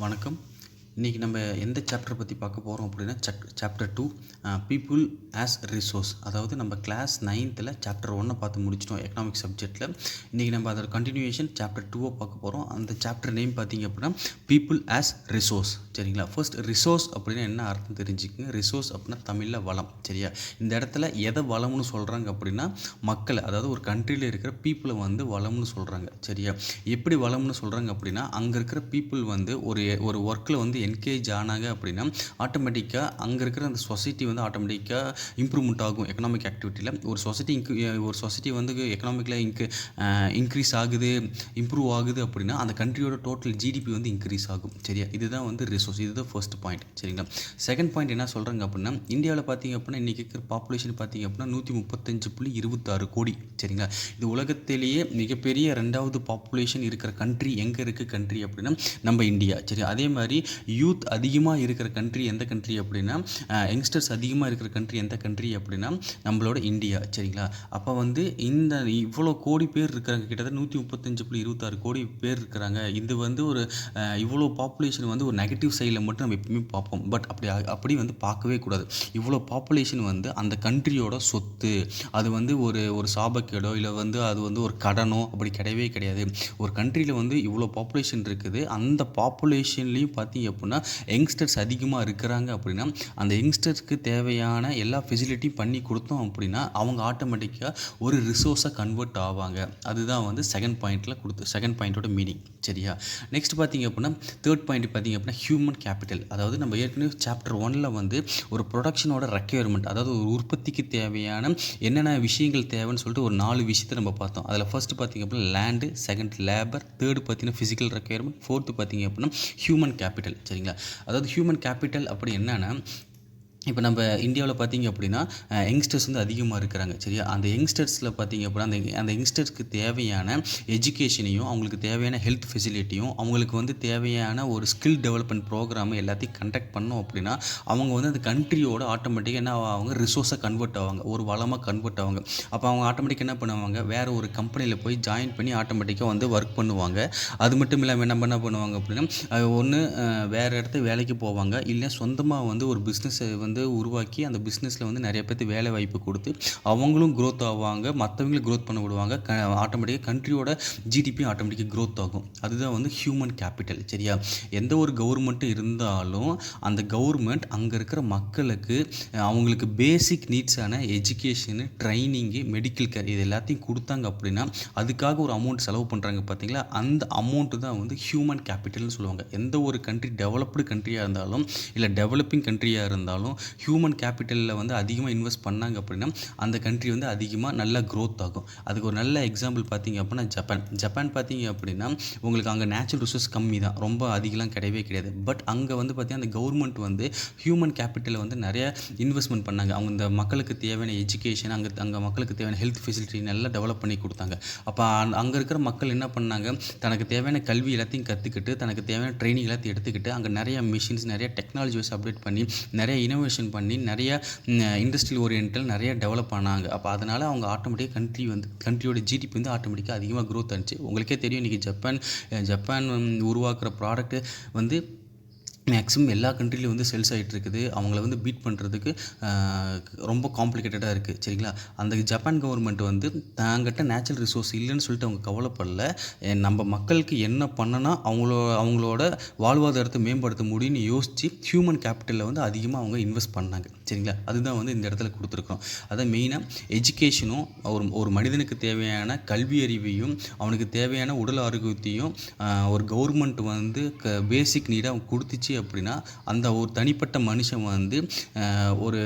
வணக்கம். இன்றைக்கி நம்ம எந்த சாப்டர் பற்றி பார்க்க போகிறோம் அப்படின்னா சாப்டர் 2 பீப்புள் ஆஸ் ரிசோர்ஸ். அதாவது நம்ம கிளாஸ் 9th சாப்டர் 1 பார்த்து முடிச்சிட்டோம் எக்கனாமிக் சப்ஜெக்டில். இன்றைக்கி நம்ம அதோட கண்டினியூஷன் சாப்டர் 2 பார்க்க போகிறோம். அந்த சாப்டர் நேம் பார்த்திங்க அப்படின்னா பீப்புள் ஆஸ் ரிசோர்ஸ். சரிங்களா? ஃபர்ஸ்ட் ரிசோர்ஸ் அப்படின்னா என்ன அர்த்தம் தெரிஞ்சுக்கங்க. ரிசோர்ஸ் அப்படின்னா தமிழில் வளம். சரியா? இந்த இடத்துல எதை வளம்னு சொல்கிறாங்க அப்படின்னா மக்களை, அதாவது ஒரு கண்ட்ரியில் இருக்கிற பீப்புளை வந்து வளம்னு சொல்கிறாங்க. சரியா? எப்படி வளம்னு சொல்கிறாங்க அப்படின்னா அங்கே இருக்கிற பீப்புள் வந்து ஒரு ஒர்க்கில் வந்து என்கேஜ் ஆனாங்க அப்படின்னா ஆட்டோமேட்டிக்காக அங்கே இருக்கிற அந்த சொசைட்டி வந்து ஆட்டோமேட்டிக்காக இம்ப்ரூவ்மெண்ட் ஆகும். எக்கனாமிக் ஆக்டிவிட்டியில் ஒரு சொசைட்டி வந்து எக்கனாமிக்கில் இன்க்ரீஸ் ஆகுது, இம்ப்ரூவ் ஆகுது அப்படின்னா அந்த கண்ட்ரியோட டோட்டல் ஜிடிபி வந்து இன்க்ரீஸ் ஆகும். சரியா? இதுதான் வந்து ரிசோர்ஸ். இதுதான் ஃபர்ஸ்ட் பாயிண்ட். சரிங்களா? செகண்ட் பாயிண்ட் என்ன சொல்கிறாங்க அப்படின்னா இந்தியாவில் பார்த்திங்க அப்படின்னா இன்றைக்கி இருக்கிற பாப்புலேஷன் பார்த்திங்க அப்படின்னா 135.26 கோடி. சரிங்களா? இது உலகத்திலேயே மிகப்பெரிய 2வது பாப்புலேஷன் இருக்கிற கண்ட்ரி எங்கே இருக்குது கண்ட்ரி அப்படின்னா நம்ம இந்தியா. சரி, அதே மாதிரி யூத் அதிகமாக இருக்கிற கண்ட்ரி எந்த கண்ட்ரி அப்படின்னா யங்ஸ்டர்ஸ் அதிகமாக இருக்கிற கண்ட்ரி எந்த கண்ட்ரி அப்படின்னா நம்மளோட இந்தியா. சரிங்களா? அப்போ வந்து இந்த இவ்வளோ கோடி பேர் இருக்கிறாங்க, கிட்டத்தட்ட 135.26 கோடி பேர் இருக்கிறாங்க. இது வந்து ஒரு இவ்வளோ பாப்புலேஷன் வந்து ஒரு நெகட்டிவ் சைடில் மட்டும் நம்ம எப்பவுமே பார்ப்போம். பட் அப்படி வந்து பார்க்கவே கூடாது. இவ்வளோ பாப்புலேஷன் வந்து அந்த கண்ட்ரியோட சொத்து. அது வந்து ஒரு சாபக்கேடோ இல்லை வந்து அது வந்து ஒரு கடனோ அப்படி கிடையவே கிடையாது. ஒரு கண்ட்ரியில் வந்து இவ்வளோ பாப்புலேஷன் இருக்குது. அந்த பாப்புலேஷன்லேயும் பார்த்தீங்க அப்படின்னா யங்ஸ்டர்ஸ் அதிகமாக இருக்கிறாங்க அப்படின்னா அந்த யங்ஸ்டர்ஸ்க்கு தேவையான எல்லா ஃபெசிலிட்டியும் பண்ணி கொடுத்தோம் அப்படின்னா அவங்க ஆட்டோமேட்டிக்காக ஒரு ரிசோர்ஸாக கன்வெர்ட் ஆவாங்க. அதுதான் வந்து செகண்ட் பாயிண்ட்டோட மீனிங். சரியா? நெக்ஸ்ட் பார்த்தீங்க அப்படின்னா தேர்ட் பாயிண்ட் பார்த்தீங்க அப்படின்னா ஹியூமன் கேபிட்டல். அதாவது நம்ம ஏற்கனவே சாப்டர் 1 வந்து ஒரு ப்ரொடக்ஷனோட ரெக்யர்மெண்ட், அதாவது ஒரு உற்பத்திக்கு தேவையான என்னென்ன விஷயங்கள் தேவைன்னு சொல்லிட்டு ஒரு 4 விஷயத்தை நம்ம பார்த்தோம். அதில் ஃபர்ஸ்ட் பார்த்தீங்க அப்படின்னா லேண்டு, செகண்ட் லேபர், தேர்டு பார்த்தீங்கன்னா ஃபிசிக்கல் ரெக்யர்மெண்ட், ஃபோர்த்து பார்த்தீங்க அப்படின்னா ஹியூமன் கேபிட்டல். சரிங்களா? அதாவது ஹியூமன் கேபிட்டல் அப்படி என்னன்னா இப்போ நம்ம இந்தியாவில் பார்த்தீங்க அப்படின்னா யங்ஸ்டர்ஸ் வந்து அதிகமாக இருக்கிறாங்க. சரியா? அந்த யங்ஸ்டர்ஸில் பார்த்தீங்க அப்படின்னா அந்த யங்ஸ்டர்ஸ்க்கு தேவையான எஜுகேஷனையும் அவங்களுக்கு தேவையான ஹெல்த் ஃபெசிலிட்டியும் அவங்களுக்கு வந்து தேவையான ஒரு ஸ்கில் டெவலப்மெண்ட் ப்ரோக்ராம் எல்லாத்தையும் கண்டக்ட் பண்ணோம் அப்படின்னா அவங்க வந்து அந்த கண்ட்ரியோட ஆட்டோமேட்டிக்காக என்ன ஆவாங்க, ரிசோர்ஸாக கன்வெர்ட் ஆவாங்க, ஒரு வளமாக கன்வெர்ட் ஆவாங்க. அப்போ அவங்க ஆட்டோமேட்டிக்காக என்ன பண்ணுவாங்க, வேறு ஒரு கம்பெனியில் போய் ஜாயின் பண்ணி ஆட்டோமேட்டிக்காக வந்து ஒர்க் பண்ணுவாங்க. அது மட்டும் இல்லாமல் நம்ம என்ன பண்ணுவாங்க அப்படின்னா ஒன்று வேறு இடத்துக்கு வேலைக்கு போவாங்க, இல்லை சொந்தமாக வந்து ஒரு பிஸ்னஸை வந்து உருவாக்கி அந்த பிஸ்னஸில் வந்து நிறைய பேருக்கு வேலை வாய்ப்பு கொடுத்து அவங்களும் க்ரோத் ஆவாங்க, மற்றவங்களும் க்ரோத் பண்ண விடுவாங்க. ஆட்டோமேட்டிக்காக கண்ட்ரியோட ஜிடிபி ஆட்டோமேட்டிக்காக க்ரோத் ஆகும். அதுதான் வந்து ஹியூமன் கேபிட்டல். சரியா? எந்த ஒரு கவர்மெண்ட்டு இருந்தாலும் அந்த கவர்மெண்ட் அங்கே இருக்கிற மக்களுக்கு அவங்களுக்கு பேசிக் நீட்ஸான எஜுகேஷனு, ட்ரைனிங்கு, மெடிக்கல் கேர் இது எல்லாத்தையும் கொடுத்தாங்க அப்படின்னா அதுக்காக ஒரு அமௌண்ட் செலவு பண்ணுறாங்க பார்த்தீங்களா, அந்த அமௌண்ட்டு தான் வந்து ஹியூமன் கேபிட்டல்னு சொல்லுவாங்க. எந்த ஒரு கண்ட்ரி டெவலப்டு கண்ட்ரியாக இருந்தாலும் இல்லை டெவலப்பிங் கண்ட்ரியாக இருந்தாலும் ஹியூமன் கேபிட்டலில் வந்து அதிகமாக இன்வெஸ்ட் பண்ணாங்க அப்படின்னா அந்த கண்ட்ரி வந்து அதிகமாக நல்லா க்ரோத் ஆகும். அதுக்கு ஒரு நல்ல எக்ஸாம்பிள் பார்த்தீங்க அப்படின்னா ஜப்பான் பார்த்தீங்க அப்படின்னா உங்களுக்கு அங்கே நேச்சுரல் ரிசோர்ஸ் கம்மி தான், ரொம்ப அதிகலாம் கிடையவே கிடையாது. பட் அங்கே வந்து பார்த்தீங்கன்னா அந்த கவர்மெண்ட் வந்து ஹியூமன் கேபிட்டலில் வந்து நிறைய இன்வெஸ்ட்மெண்ட் பண்ணாங்க. அவங்க இந்த மக்களுக்கு தேவையான எஜுகேஷன், அங்கே மக்களுக்கு தேவையான ஹெல்த் ஃபெசிலிட்டி நல்லா டெவலப் பண்ணி கொடுத்தாங்க. அப்போ அங்கே இருக்கிற மக்கள் என்ன பண்ணாங்க, தனக்கு தேவையான கல்வி எல்லாத்தையும் கற்றுக்கிட்டு தனக்கு தேவையான ட்ரைனிங் எல்லாத்தையும் எடுத்துக்கிட்டு அங்கே நிறைய மிஷின்ஸ், நிறைய டெக்னாலஜிஸ் அப்டேட் பண்ணி நிறைய இனோவேஷன் பண்ணி நிறைய இண்டஸ்ட்ரியல் ஓரியன்டல் நிறைய டெவலப் ஆனாங்க. அப்போ அதனால் அவங்க ஆட்டோமேட்டிக்காக கண்ட்ரியோட ஜிடிபி வந்து ஆட்டோமேட்டிக்காக அதிகமாக க்ரோத் ஆச்சு. உங்களுக்கே தெரியும் இன்றைக்கி ஜப்பான் உருவாக்குற ப்ராடக்ட்டு வந்து மேக்ஸிமம் எல்லா கண்ட்ரிலையும் வந்து சேல்ஸ் ஆகிட்டு இருக்குது. அவங்கள வந்து பீட் பண்ணுறதுக்கு ரொம்ப காம்ப்ளிகேட்டடாக இருக்குது. சரிங்களா? அந்த ஜப்பான் கவர்மெண்ட் வந்து தாங்கிட்ட நேச்சுரல் ரிசோர்ஸ் இல்லைன்னு சொல்லிட்டு அவங்க கவலைப்படல. நம்ம மக்களுக்கு என்ன பண்ணனா அவங்களோட வாழ்வாதாரத்தை மேம்படுத்த முடியும்னு யோசித்து ஹியூமன் கேபிட்டலில் வந்து அதிகமாக அவங்க இன்வெஸ்ட் பண்ணாங்க. சரிங்களா? அதுதான் வந்து இந்த இடத்துல கொடுத்துருக்கோம். அதான் மெயினாக எஜுகேஷனும் ஒரு மனிதனுக்கு தேவையான கல்வி அறிவையும் அவனுக்கு தேவையான உடல் ஆரோக்கியத்தையும் ஒரு கவர்மெண்ட் வந்து பேசிக் நீடாக கொடுத்துச்சு அப்படின்னா அந்த ஒரு தனிப்பட்ட மனுஷன் வந்து ஒரு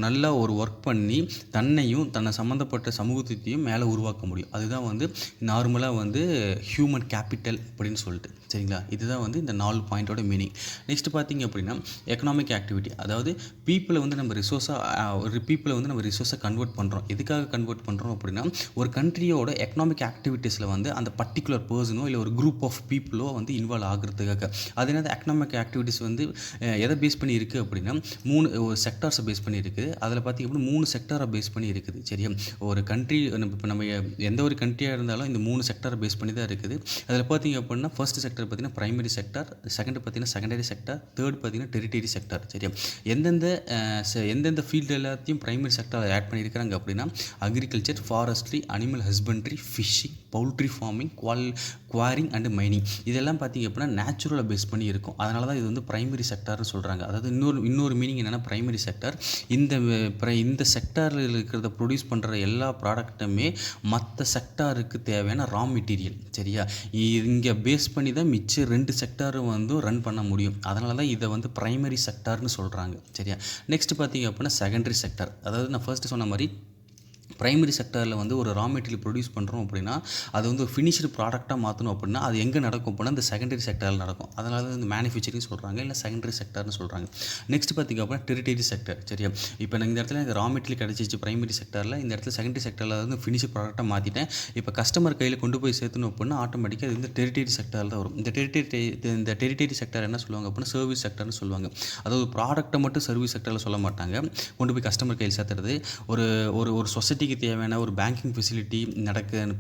நல்ல ஒரு ஒர்க் பண்ணி தன்னையும் தன்னை சம்மந்தப்பட்ட சமூகத்தையும் மேலே உருவாக்க முடியும். அதுதான் வந்து நார்மலாக வந்து ஹியூமன் கேபிட்டல் அப்படின்னு சொல்லிட்டு. சரிங்களா? இதுதான் வந்து இந்த 4 பாயிண்டோட மீனிங். நெக்ஸ்ட் பார்த்தீங்க அப்படின்னா எக்கனாமிக் ஆக்டிவிட்டி. அதாவது பீப்புளை வந்து நம்ம ரிசோர்ஸாக கன்வெர்ட் பண்ணுறோம். எதுக்காக கன்வெர்ட் பண்ணுறோம் அப்படின்னா ஒரு கண்ட்ரியோட எக்கனாமிக் ஆக்டிவிட்டீஸில் வந்து அந்த பர்டிகுலர் பர்சனோ இல்லை ஒரு குரூப் ஆஃப் பீப்புளோ வந்து இன்வால்வ் ஆகிறதுக்காக. அது என்னது எக்கனாமிக் ஆக்டிவிட்டீஸ் வந்து எதை பேஸ் பண்ணி இருக்குது அப்படின்னா 3 செக்டார்ஸை பேஸ் பண்ணி இருக்குது. அதில் பார்த்திங்க அப்படின்னா 3 செக்டாரை பேஸ் பண்ணி இருக்குது. சரியா? ஒரு கண்ட்ரி இப்போ நம்ம எந்த ஒரு கண்ட்ரியாக இருந்தாலும் இந்த 3 செக்டாரை பேஸ் பண்ணி தான் இருக்குது. அதில் பார்த்திங்க அப்படின்னா ஃபர்ஸ்ட் செக்டார் செக்டர் பார்த்தீங்கன்னா பிரைமரி செக்டர், செகண்ட் பார்த்தீங்கன்னா செகண்டரி செக்டர், தேர்ட் பார்த்தீங்கன்னா டெரிட்டரி செக்டர். சரியா, எந்தெந்த ஃபீல்டு எல்லாத்தையும் பிரைமரி செக்டரில் ஆட் பண்ணியிருக்கிறாங்க அப்படின்னா agriculture, forestry, animal husbandry, fishing, poultry farming, quarrying and mining. இதெல்லாம் பார்த்திங்க அப்படின்னா நேச்சுரலை பேஸ் பண்ணி இருக்கும். அதனால தான் இது வந்து பிரைமரி செக்டர்னு சொல்கிறாங்க. அதாவது இன்னொரு மீனிங் என்னென்னா பிரைமரி செக்டர் இந்த செக்டாரில் இருக்கிறத ப்ரொடியூஸ் பண்ணுற எல்லா ப்ராடக்ட்டுமே மற்ற செக்டாருக்கு தேவையான ரா மெட்டீரியல். சரியா, இங்கே பேஸ் பண்ணி தான் மிச்சம் 2 செக்டாரும் வந்து ரன் பண்ண முடியும். அதனால தான் இதை வந்து பிரைமரி செக்டார்னு சொல்கிறாங்க. சரியா, நெக்ஸ்ட் பார்த்திங்க அப்படின்னா செகண்டரி செக்டார். அதாவது நான் ஃபர்ஸ்ட் சொன்ன மாதிரி பிரைமரி செக்டரில் வந்து ஒரு ரா மெட்டீரியல் ப்ரொடியூஸ் பண்ணுறோம் அப்படின்னா அது வந்து ஃபினிஷ்டு ப்ராடக்டாக மாற்றணும் அப்படின்னா அது எங்கே நடக்கும் அப்படின்னா இந்த செகண்டரி செக்டரில் நடக்கும். அதனால தான் இந்த மேனுஃபேக்சரிங் சொல்கிறாங்க, இல்லை செகண்டரி செக்டர்னு சொல்கிறாங்க. நெக்ஸ்ட் பார்த்திங்க அப்படின்னா டெரிட்டரி செக்டர். சரியா, இப்போ நான் இந்த இடத்துல எனக்கு ரா மெட்டீரியல் கிடச்சிச்சு பிரைமரி செக்டரில், இந்த இடத்துல செகண்டரி செக்டரில் வந்து ஃபினிஷ்டு ப்ராடக்டாக மாற்றிட்டேன். இப்போ கஸ்டமர் கையில் கொண்டு போய் சேர்த்தணும் அப்படின்னா ஆட்டோமேட்டிக்காக அது வந்து டெரிட்டரி செக்டரில் தான் வரும். இந்த டெரிட்டரி செக்டர் என்ன சொல்லுவாங்க அப்படின்னா சர்வீஸ் செக்டர்னு சொல்லுவாங்க. அதாவது ப்ராடக்ட்டை மட்டும் சர்வீஸ் செக்டரில் சொல்ல மாட்டாங்க, கொண்டு போய் கஸ்டமர் கையில் சேர்த்துறது. ஒரு சொசைட்டிக்கு தேவையான ஒரு பேங்கிங் ஃபெசிலிட்டி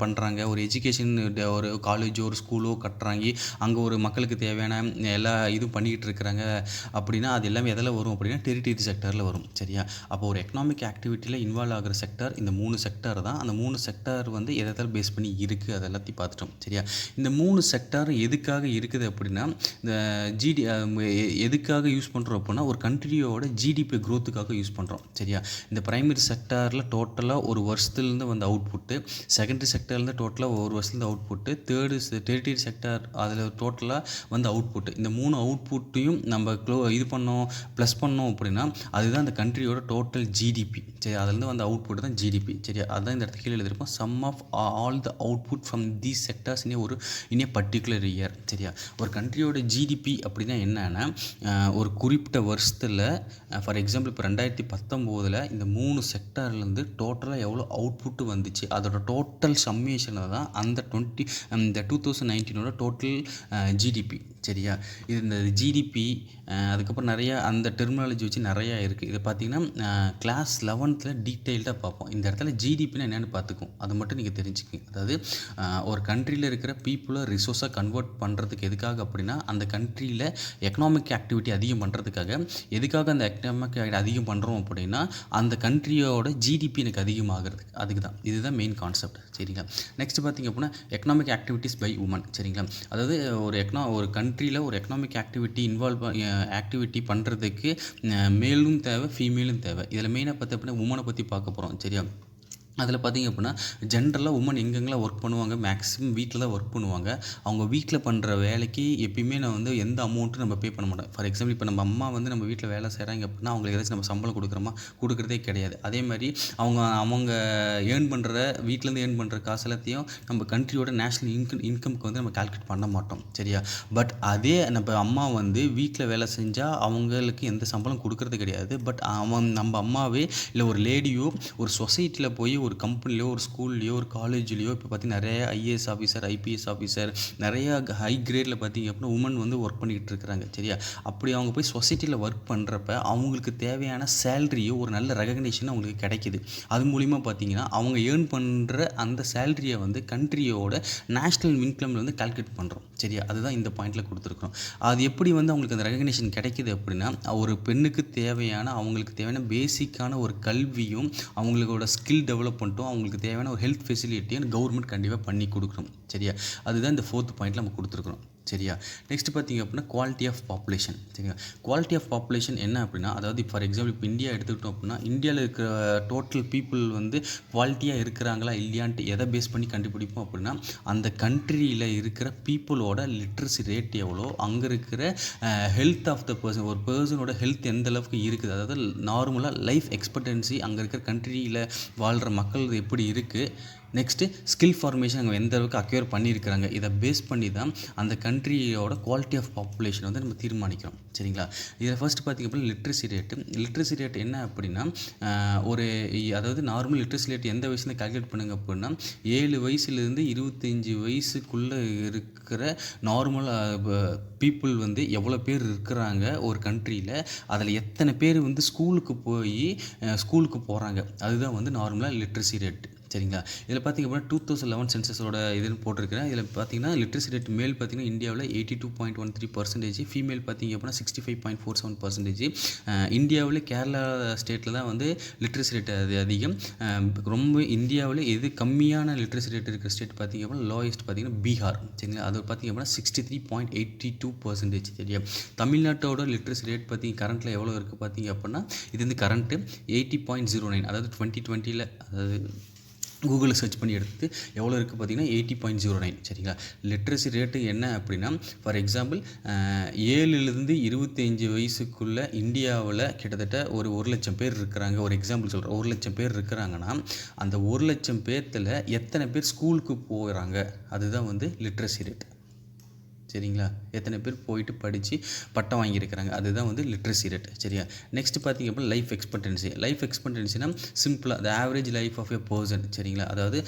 பண்ணுறாங்க, ஒரு எஜுகேஷன், ஒரு காலேஜோ ஒரு ஸ்கூலோ கட்டுறாங்க, அங்கே ஒரு மக்களுக்கு தேவையான எல்லா இதுவும் பண்ணிக்கிட்டு இருக்கிறாங்க அப்படின்னா அது எல்லாமே எதில் வரும் அப்படின்னா டெரிட்டரி செக்டரில் வரும். சரியா, அப்போ ஒரு எக்கனாமிக் ஆக்டிவிட்டியில் இன்வால்வ் ஆகிற செக்டர் இந்த 3 செக்டர் தான். அந்த 3 செக்டர் வந்து எதை பேஸ் பண்ணி இருக்குது அது எல்லாத்தையும் பார்த்துட்டோம். சரியா, இந்த 3 செக்டர் எதுக்காக இருக்குது அப்படின்னா இந்த எதுக்காக யூஸ் பண்ணுறோம் அப்படின்னா ஒரு கண்ட்ரியோட ஜிடிபி க்ரோத்துக்காக யூஸ் பண்ணுறோம். சரியா, இந்த பிரைமரி செக்டரில் டோட்டலாக ஒரு வருஷத்துலேருந்து வந்து அவுட்புட்டு, செகண்டரி செக்டர்லேருந்து டோட்டலாக ஒரு வருஷத்துலேருந்து அவுட்புட்டு, தேர்டு டெரிட்டரி செக்டர் அதில் டோட்டலாக வந்து அவுட்புட்டு. இந்த 3 அவுட்புட்டையும் நம்ம ப்ளஸ் பண்ணோம் அப்படின்னா அதுதான் அந்த கண்ட்ரியோட டோட்டல் ஜிடிபி. சரி, அதுலேருந்து வந்து அவுட்புட் தான் ஜிடிபி. சரி, அதுதான் இந்த இடத்துல கீழே எழுதிருப்போம், sum of all the output from these sectors in a particular year. சரியா, ஒரு கண்ட்ரியோட ஜிடிபி அப்படின்னா என்னன்னா ஒரு குறிப்பிட்ட வருஷத்தில் ஃபார் எக்ஸாம்பிள் இப்போ 2019 இந்த 3 செக்டர்லேருந்து டோட்டலாக எவ்வளோ அவுட்புட்டு வந்துச்சு அதோட டோட்டல் சம்மேஷனில் தான் அந்த 2019 டோட்டல் ஜிடிபி. சரியா, இது இந்த ஜிடிபி அதுக்கப்புறம் நிறையா அந்த டெர்மினாலஜி வச்சு நிறையா இருக்குது. இதை பார்த்திங்கன்னா கிளாஸ் 11th டீட்டெயில்டாக பார்ப்போம். இந்த இடத்துல ஜிடிபின்னு என்னென்னு பார்த்துக்கும், அதை மட்டும் நீங்கள் தெரிஞ்சுக்கிங்க. அதாவது ஒரு கண்ட்ரியில் இருக்கிற பீப்புளை ரிசோர்ஸாக கன்வெர்ட் பண்ணுறதுக்கு எதுக்காக அப்படின்னா அந்த கண்ட்ரியில் எக்கனாமிக் ஆக்டிவிட்டி அதிகம் பண்ணுறதுக்காக. எதுக்காக அந்த எக்கனாமிக் ஆக்டிவிட்டி அதிகம் பண்ணுறோம் அப்படின்னா அந்த கண்ட்ரியோட ஜிடிபி எனக்கு அதிகமாகிறதுக்கு. அதுக்கு தான் இதுதான் மெயின் கான்செப்ட். சரிங்களா, நெக்ஸ்ட் பார்த்திங்க அப்படின்னா எக்கனாமிக் ஆக்டிவிட்டிஸ் பை உமன். சரிங்களா, அதாவது ஒரு கண்ட்ரியில் ஒரு எக்கனாமிக் ஆக்டிவிட்டி பண்ணுறதுக்கு மேலும் தேவை, ஃபீமேலும் தேவை. இதில் மெயினாக பார்த்து அப்படின்னா உமனை பற்றி பார்க்க போகிறோம். சரியா, அதில் பார்த்திங்க அப்படின்னா ஜென்ரலாக உமன் எங்கெங்கெல்லாம் ஒர்க் பண்ணுவாங்க, மேக்ஸிமம் வீட்டில் தான் ஒர்க் பண்ணுவாங்க. அவங்க வீட்டில் பண்ணுற வேலைக்கு எப்பயுமே நான் வந்து எந்த அமௌண்ட்டும் நம்ம பே பண்ண மாட்டோம். ஃபார் எக்ஸாம்பிள் இப்போ நம்ம அம்மா வந்து நம்ம வீட்டில் வேலை செய்கிறாங்க அப்படின்னா அவங்களுக்கு ஏதாச்சும் நம்ம சம்பளம் கொடுக்குறதே கிடையாது. அதே மாதிரி அவங்க வீட்டிலேருந்து ஏர்ன் பண்ணுற காசு எல்லாத்தையும் நம்ம கண்ட்ரியோட நேஷ்னல் இன்கம்க்கு வந்து நம்ம கால்குலேட் பண்ண மாட்டோம். சரியா, பட் அதே நம்ம அம்மா வந்து வீட்டில் வேலை செஞ்சால் அவங்களுக்கு எந்த சம்பளம் கொடுக்குறது கிடையாது. பட் நம்ம அம்மாவே இல்லை ஒரு லேடியோ ஒரு சொசைட்டியில் போய் ஒரு கம்பெனிலையோ ஒரு ஸ்கூல்லையோ ஒரு காலேஜ்லேயோ இப்போ பார்த்திங்கன்னா நிறைய ஐஏஎஸ் ஆஃபீஸர், ஐபிஎஸ் ஆஃபீஸர், நிறையா ஹை கிரேடில் பார்த்திங்க அப்படின்னா உமன் வந்து ஒர்க் பண்ணிக்கிட்டு இருக்கிறாங்க. சரியா, அப்படி அவங்க போய் சொசைட்டியில் ஒர்க் பண்ணுறப்ப அவங்களுக்கு தேவையான சேலரியோ ஒரு நல்ல ரெகக்னேஷன் அவங்களுக்கு கிடைக்கிது. அது மூலிமா பார்த்திங்கன்னா அவங்க ஏர்ன் பண்ணுற அந்த சேலரியை வந்து கண்ட்ரியோட நேஷ்னல் இன்கமில் வந்து கால்குலேட் பண்ணுறோம். சரியா, அதுதான் இந்த பாயிண்டில் கொடுத்துருக்குறோம். அது எப்படி வந்து அவங்களுக்கு அந்த ரெகக்னேஷன் கிடைக்கிது அப்படின்னா ஒரு பெண்ணுக்கு அவங்களுக்கு தேவையான பேசிக்கான ஒரு கல்வியும் அவங்களோட ஸ்கில் டெவலப் பண்ணிட்டோம், அவங்களுக்கு தேவையான ஒரு ஹெல்த் ஃபெசிலிட்டியும் கவர்மெண்ட் கண்டிப்பாக பண்ணி கொடுக்கணும். சரியா, அதுதான் இந்த 4th பாயிண்டில் நம்ம கொடுத்துருக்குறோம். சரியா, நெக்ஸ்ட் பார்த்திங்க அப்படின்னா குவாலிட்டி ஆஃப் பாப்புலேஷன். சரிங்களா, குவாலிட்டி ஆஃப் பாப்புலேஷன் என்ன அப்படின்னா அதாவது ஃபார் எக்ஸாம்பிள் இப்போ இந்தியா எடுத்துக்கிட்டோம் அப்படின்னா இந்தியாவில் இருக்கிற டோட்டல் பீப்புள் வந்து குவாலிட்டியாக இருக்கிறாங்களா இல்லையான்ட்டு எதை பேஸ் பண்ணி கண்டுபிடிப்போம் அப்படின்னா அந்த கண்ட்ரியில் இருக்கிற பீப்புளோட லிட்ரஸி ரேட் எவ்வளோ, அங்கே இருக்கிற ஹெல்த் ஆஃப் த பர்சன், ஒரு பர்சனோட ஹெல்த் எந்த அளவுக்கு இருக்குது, அதாவது நார்மலாக லைஃப் எக்ஸ்பெக்டன்சி அங்கே இருக்கிற கண்ட்ரியில் வாழ்கிற மக்கள் எப்படி இருக்குது. நெக்ஸ்ட்டு ஸ்கில் ஃபார்மேஷன் அங்கே எந்த அளவுக்கு அக்யூர் பண்ணியிருக்கிறாங்க. இதை பேஸ் பண்ணி தான் அந்த கண்ட்ரியோட குவாலிட்டி ஆஃப் பாப்புலேஷன் வந்து நம்ம தீர்மானிக்கிறோம். சரிங்களா, இதில் ஃபர்ஸ்ட் பார்த்திங்க அப்படின்னா லிட்ரஸி ரேட் என்ன அப்படின்னா அதாவது நார்மல் லிட்ரஸி ரேட் எந்த வயசுலேருந்து கால்குலேட் பண்ணுங்க அப்படின்னா 7 வயசுலேருந்து 25 வயசுக்குள்ளே இருக்கிற நார்மல் பீப்புள் வந்து எவ்வளோ பேர் இருக்கிறாங்க ஒரு கண்ட்ரியில், அதில் எத்தனை பேர் வந்து ஸ்கூலுக்கு போகிறாங்க, அதுதான் வந்து நார்மலாக லிட்ரஸி ரேட். சரிங்களா. இதில் பார்த்திங்க அப்படின்னா 2011 சென்சஸோட இதுன்னு போட்டிருக்கிறேன். இதில் பார்த்தீங்கன்னா லிட்ரஸி ரேட் மேல் பார்த்தீங்கன்னா இந்தியாவில் 82.13%, ஃபீமேல் பார்த்திங்க அப்படின்னா 65.47%. இந்தியாவில் கேரளா ஸ்டேட்டில் தான் வந்து லிட்ரஸி ரேட் அதிகம். ரொம்ப இந்தியாவில் எது கம்மியான லிட்ரஸி ரேட் இருக்கிற ஸ்டேட் பார்த்திங்க அப்படின்னா லோயஸ்ட் பார்த்திங்கன்னா பீகார், சரிங்களா. அது பார்த்திங்க அப்படின்னா 63.82%. சரியா. தமிழ்நாட்டோட லிட்ரஸி ரேட் பார்த்திங்க கரண்ட்டில் எவ்வளோ இருக்குது பார்த்திங்க அப்படின்னா இது வந்து கரண்ட்டு 80.09, அதாவது 2020, அதாவது கூகுளில் சர்ச் பண்ணி எடுத்து எவ்வளோ இருக்குது பார்த்தீங்கன்னா 80.09, சரிங்களா. லிட்ரஸி ரேட்டு என்ன அப்படின்னா, ஃபார் எக்ஸாம்பிள் 7லேருந்து 25 வயசுக்குள்ளே இந்தியாவில் கிட்டத்தட்ட ஒரு 1,00,000 பேர் இருக்கிறாங்க. ஒரு எக்ஸாம்பிள் சொல்கிறேன், 1,00,000 பேர் இருக்கிறாங்கன்னா அந்த 1,00,000 பேர்த்தில் எத்தனை பேர் ஸ்கூலுக்கு போகிறாங்க, அதுதான் வந்து லிட்ரஸி ரேட், சரிங்களா. எத்தனை பேர் போயிட்டு படித்து பட்டம் வாங்கியிருக்கிறாங்க, அதுதான் வந்து லிட்ரஸி ரேட், சரியா. நெக்ஸ்ட் பார்த்திங்க அப்படின்னா லைஃப் எக்ஸ்பெக்டன்சி. லைஃப் எக்ஸ்பெக்டன்சினா சிம்பிளாக the average life of a person, சரிங்களா. அதாவது